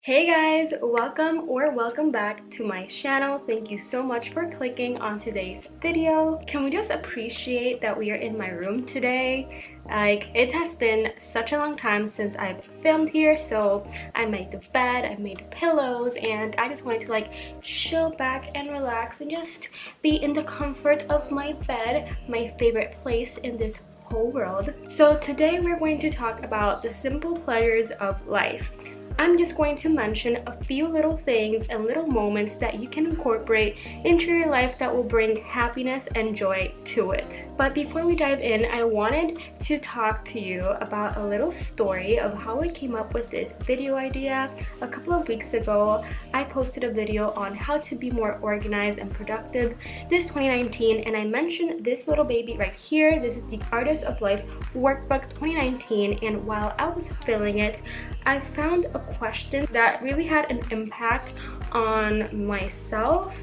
Hey guys, welcome back to my channel. Thank you so much for clicking on today's video. Can we just appreciate that we are in my room today? Like, it has been such a long time since I've filmed here, so I made the bed, I made pillows, and I just wanted to chill back and relax and just be in the comfort of my bed, my favorite place in this whole world. So today we're going to talk about the simple pleasures of life. I'm just going to mention a few little things and little moments that you can incorporate into your life that will bring happiness and joy to it. But before we dive in, I wanted to talk to you about a little story of how I came up with this video idea. A couple of weeks ago, I posted a video on how to be more organized and productive this 2019, and I mentioned this little baby right here. This is the Artist of Life Workbook 2019, and while I was filling it, I found a question that really had an impact on myself,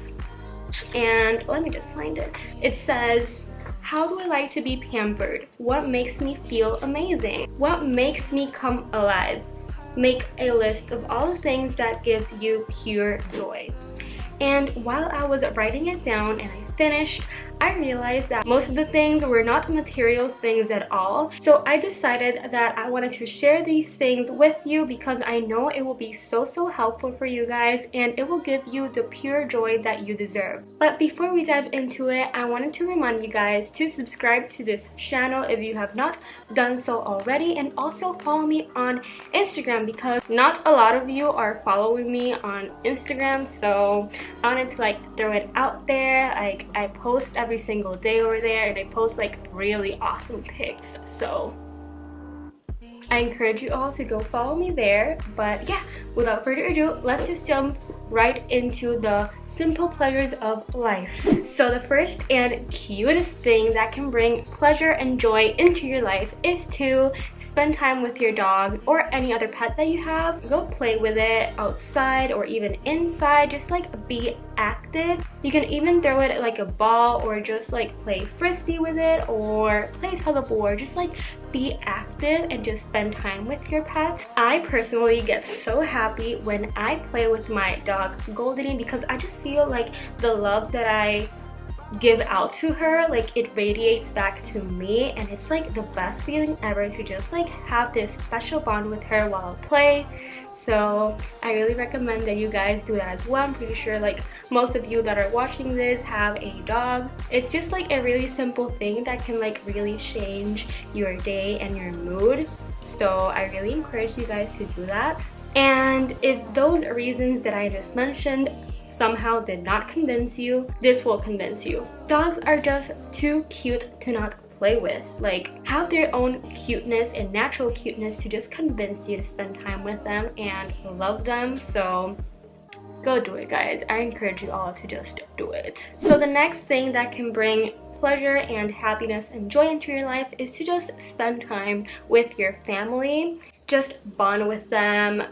and let me just find it. It says, how do I like to be pampered? What makes me feel amazing? What makes me come alive? Make a list of all the things that give you pure joy. And while I was writing it down and I finished, I realized that most of the things were not material things at all. So I decided that I wanted to share these things with you because I know it will be so helpful for you guys, and it will give you the pure joy that you deserve. But before we dive into it, I wanted to remind you guys to subscribe to this channel if you have not done so already, and also follow me on Instagram because not a lot of you are following me on Instagram. So I wanted to throw it out there. I post every single day over there, and I post really awesome pics, so I encourage you all to go follow me there. But yeah, without further ado, let's just jump right into the simple pleasures of life. So the first and cutest thing that can bring pleasure and joy into your life is to spend time with your dog or any other pet that you have. Go play with it outside or even inside. Just be active. You can even throw it like a ball, or just play frisbee with it, or play tug of war. Just be active and just spend time with your pet. I personally get so happy when I play with my dog Goldie because I just feel like the love that I give out to her, it radiates back to me, and it's the best feeling ever to just have this special bond with her while I play. So I really recommend that you guys do that as well. I'm pretty sure most of you that are watching this have a dog. It's just a really simple thing that can really change your day and your mood. So I really encourage you guys to do that. And if those reasons that I just mentioned somehow did not convince you, this will convince you. Dogs are just too cute to not play with. Have their own cuteness and natural cuteness to just convince you to spend time with them and love them. So go do it, guys. I encourage you all to just do it. So the next thing that can bring pleasure and happiness and joy into your life is to just spend time with your family. Just bond with them,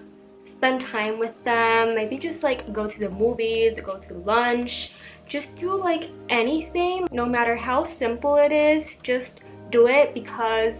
spend time with them, maybe just go to the movies, go to lunch, just do anything, no matter how simple it is. Just do it because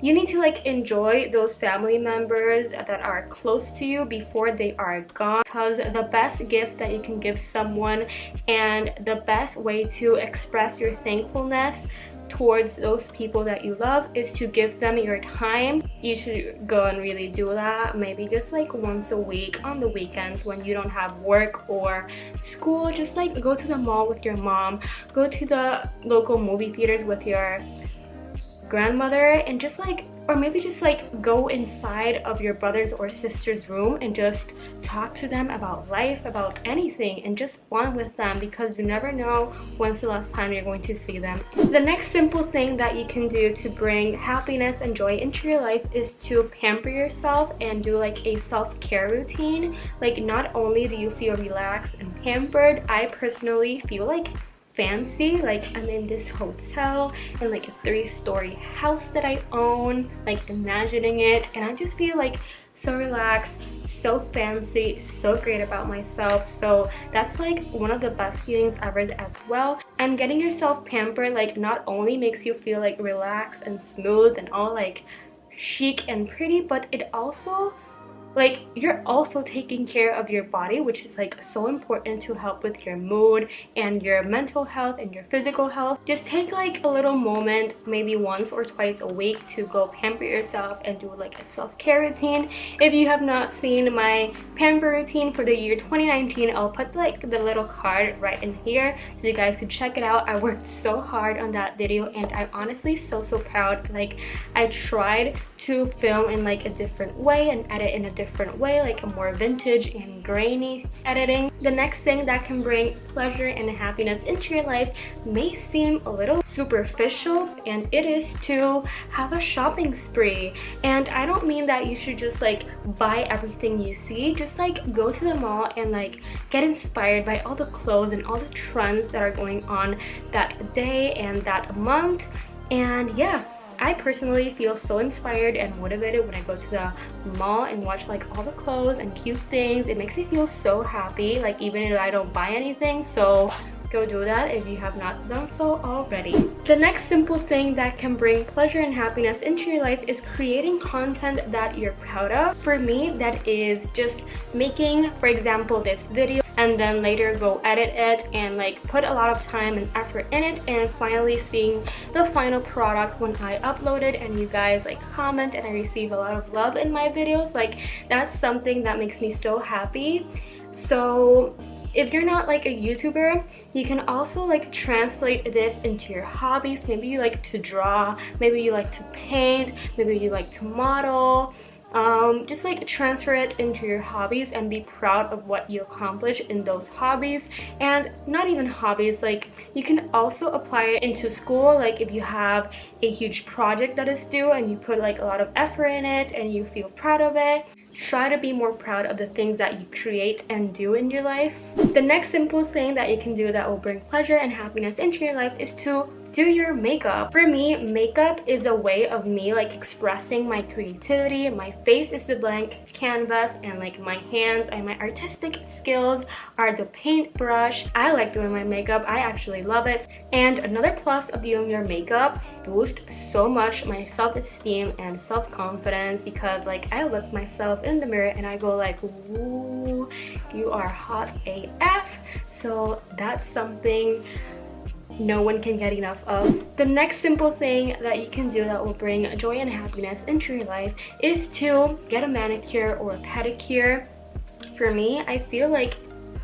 you need to enjoy those family members that are close to you before they are gone, because the best gift that you can give someone and the best way to express your thankfulness towards those people that you love is to give them your time. You should go and really do that, maybe just once a week on the weekends when you don't have work or school. Just go to the mall with your mom, go to the local movie theaters with your grandmother, and just or maybe just go inside of your brother's or sister's room and just talk to them about life, about anything, and just bond with them, because you never know when's the last time you're going to see them. The next simple thing that you can do to bring happiness and joy into your life is to pamper yourself and do a self-care routine. Not only do you feel relaxed and pampered, I personally feel fancy. I'm in this hotel in a 3-story house that I own, imagining it, and I just feel so relaxed, so fancy, so great about myself. So that's one of the best feelings ever as well. And getting yourself pampered not only makes you feel relaxed and smooth and all chic and pretty, but it also like you're also taking care of your body, which is like so important to help with your mood and your mental health and your physical health. Just take like a little moment, maybe once or twice a week, to go pamper yourself and do like a self-care routine. If you have not seen my pamper routine for the year 2019, I'll put like the little card right in here so you guys could check it out. I worked so hard on that video and I'm honestly so proud. Like I tried to film in like a different way and edit in a different way, like a more vintage and grainy editing. The next thing that can bring pleasure and happiness into your life may seem a little superficial, and it is to have a shopping spree. And I don't mean that you should just like buy everything you see. Just like go to the mall and like get inspired by all the clothes and all the trends that are going on that day and that month. And yeah, I personally feel so inspired and motivated when I go to the mall and watch like all the clothes and cute things. It makes me feel so happy, like even if I don't buy anything. So go do that if you have not done so already. The next simple thing that can bring pleasure and happiness into your life is creating content that you're proud of. For me, that is just making, for example, this video, and then later go edit it and like put a lot of time and effort in it, and finally seeing the final product when I upload it and you guys like comment and I receive a lot of love in my videos. Like that's something that makes me so happy. So if you're not like a YouTuber, you can also like translate this into your hobbies. Maybe you like to draw, maybe you like to paint, maybe you like to model. Just like transfer it into your hobbies and be proud of what you accomplish in those hobbies. And not even hobbies, like you can also apply it into school. Like if you have a huge project that is due and you put like a lot of effort in it and you feel proud of it, try to be more proud of the things that you create and do in your life. The next simple thing that you can do that will bring pleasure and happiness into your life is to do your makeup. For me, makeup is a way of me like expressing my creativity. My face is the blank canvas, and like my hands and my artistic skills are the paintbrush. I like doing my makeup. I actually love it. And another plus of doing your makeup boosts so much my self-esteem and self-confidence, because like I look myself in the mirror and I go like, ooh, you are hot AF. So that's something no one can get enough of. The next simple thing that you can do that will bring joy and happiness into your life is to get a manicure or a pedicure. For me, I feel like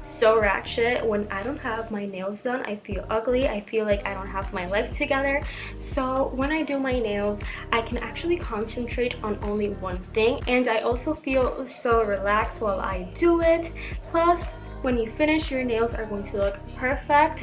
so ratchet when I don't have my nails done. I feel ugly. I feel like I don't have my life together. So when I do my nails, I can actually concentrate on only one thing, and I also feel so relaxed while I do it. Plus, when you finish, your nails are going to look perfect.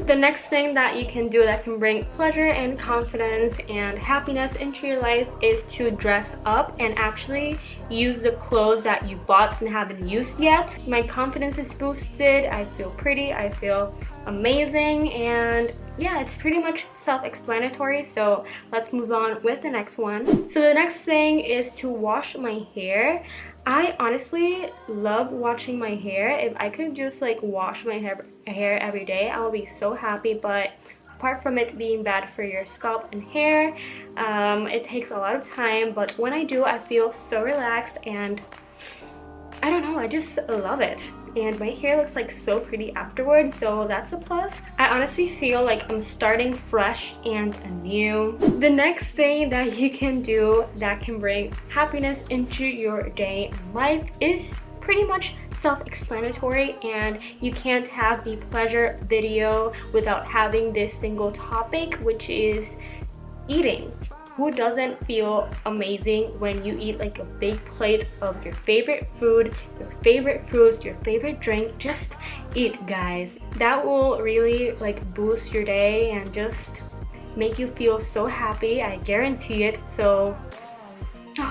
The next thing that you can do that can bring pleasure and confidence and happiness into your life is to dress up and actually use the clothes that you bought and haven't used yet. My confidence is boosted. I feel pretty. I feel amazing. And yeah, it's pretty much self-explanatory. So let's move on with the next one. So the next thing is to wash my hair. I honestly love washing my hair. If I could just like wash my hair every day, I would be so happy. But apart from it being bad for your scalp and hair, it takes a lot of time. But when I do, I feel so relaxed, and I don't know, I just love it. And my hair looks like so pretty afterwards, so that's a plus. I honestly feel like I'm starting fresh and anew. The next thing that you can do that can bring happiness into your day and life is pretty much self-explanatory, and you can't have the pleasure video without having this single topic, which is eating. Who doesn't feel amazing when you eat like a big plate of your favorite food, your favorite fruits, your favorite drink? Just eat, guys. That will really like boost your day and just make you feel so happy. I guarantee it. So you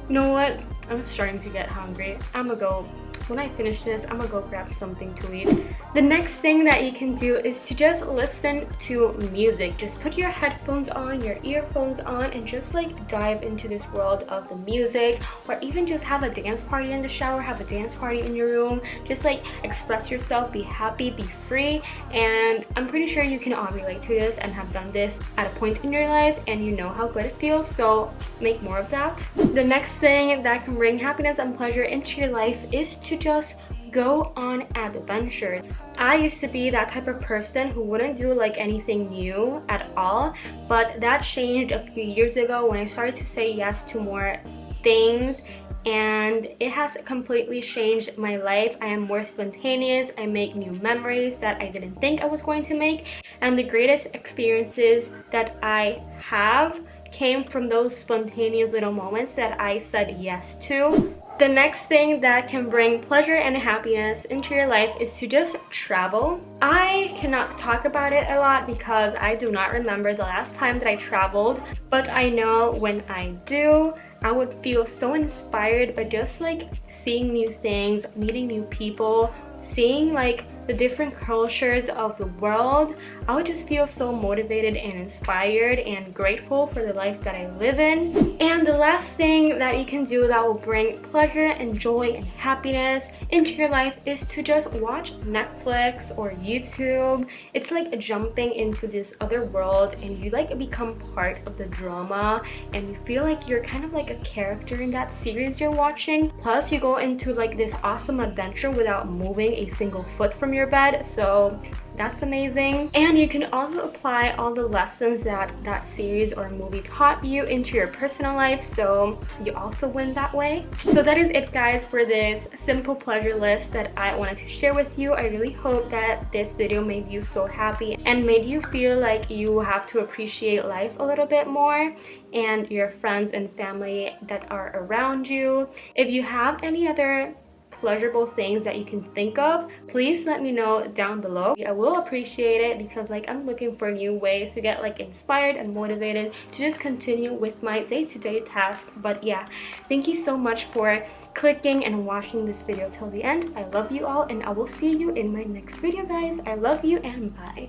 know what? I'm starting to get hungry. I'm gonna go when I finish this, I'm gonna go grab something to eat. The next thing that you can do is to just listen to music. Just put your headphones on, your earphones on, and just like dive into this world of the music, or even just have a dance party in the shower, have a dance party in your room. Just like express yourself, be happy, be free. And I'm pretty sure you can all relate to this and have done this at a point in your life, and you know how good it feels, so make more of that. The next thing that can bring happiness and pleasure into your life is to just go on adventures. I used to be that type of person who wouldn't do like anything new at all, but that changed a few years ago when I started to say yes to more things, and it has completely changed my life. I am more spontaneous, I make new memories that I didn't think I was going to make, and the greatest experiences that I have came from those spontaneous little moments that I said yes to. The next thing that can bring pleasure and happiness into your life is to just travel. I cannot talk about it a lot because I do not remember the last time that I traveled, but I know when I do, I would feel so inspired by just like seeing new things, meeting new people, seeing like the different cultures of the world. I would just feel so motivated and inspired and grateful for the life that I live in. And the last thing that you can do that will bring pleasure and joy and happiness into your life is to just watch Netflix or YouTube. It's like jumping into this other world, and you like become part of the drama, and you feel like you're kind of like a character in that series you're watching. Plus you go into like this awesome adventure without moving a single foot from your bed, so that's amazing. And you can also apply all the lessons that that series or movie taught you into your personal life, so you also win that way. So that is it, guys, for this simple pleasure list that I wanted to share with you. I really hope that this video made you so happy and made you feel like you have to appreciate life a little bit more, and your friends and family that are around you. If you have any other pleasurable things that you can think of, please let me know down below. I will appreciate it, because like I'm looking for new ways to get like inspired and motivated to just continue with my day-to-day task. But yeah, thank you so much for clicking and watching this video till the end. I love you all, and I will see you in my next video, guys. I love you, and bye.